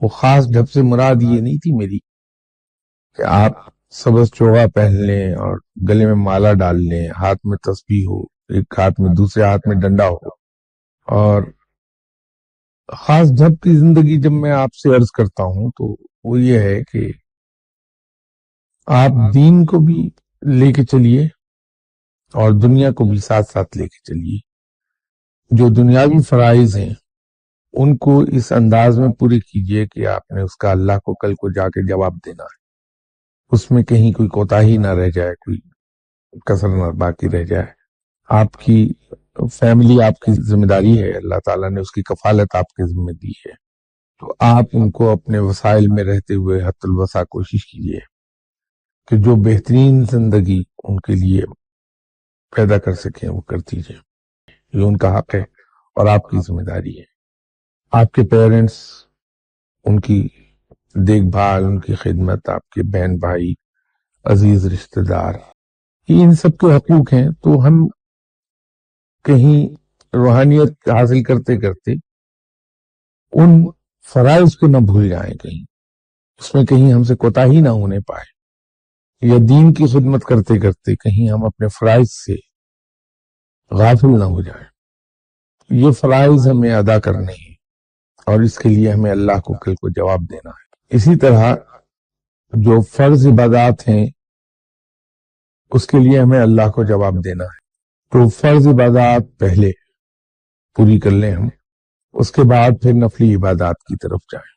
وہ خاص ڈھب سے مراد یہ نہیں تھی میری کہ آپ سبز چوغا پہن لیں اور گلے میں مالا ڈال لیں، ہاتھ میں تسبیح ہو، ایک ہاتھ میں دوسرے ہاتھ میں ڈنڈا ہو. اور خاص ڈھب کی زندگی جب میں آپ سے عرض کرتا ہوں تو وہ یہ ہے کہ آپ دین کو بھی لے کے چلیے اور دنیا کو بھی ساتھ ساتھ لے کے چلیے. جو دنیاوی فرائض ہیں ان کو اس انداز میں پورے کیجئے کہ آپ نے اس کا اللہ کو کل کو جا کے جواب دینا ہے، اس میں کہیں کوئی کوتاہی نہ رہ جائے، کوئی کسر نہ باقی رہ جائے. آپ کی فیملی آپ کی ذمہ داری ہے، اللہ تعالیٰ نے اس کی کفالت آپ کے ذمہ دی ہے، تو آپ ان کو اپنے وسائل میں رہتے ہوئے حد الوسع کوشش کیجئے کہ جو بہترین زندگی ان کے لیے پیدا کر سکیں وہ کر دیجئے. یہ ان کا حق ہے اور آپ کی ذمہ داری ہے. آپ کے پیرنٹس، ان کی دیکھ بھال، ان کی خدمت، آپ کے بہن بھائی، عزیز رشتہ دار، یہ ان سب کے حقوق ہیں. تو ہم کہیں روحانیت حاصل کرتے کرتے ان فرائض کو نہ بھول جائیں، کہیں اس میں کہیں ہم سے کوتاہی نہ ہونے پائے، یا دین کی خدمت کرتے کرتے کہیں ہم اپنے فرائض سے غافل نہ ہو جائیں. یہ فرائض ہمیں ادا کرنے ہیں اور اس کے لیے ہمیں اللہ کو کل کو جواب دینا ہے. اسی طرح جو فرض عبادات ہیں اس کے لیے ہمیں اللہ کو جواب دینا ہے. تو فرض عبادات پہلے پوری کر لیں ہم، اس کے بعد پھر نفلی عبادات کی طرف جائیں.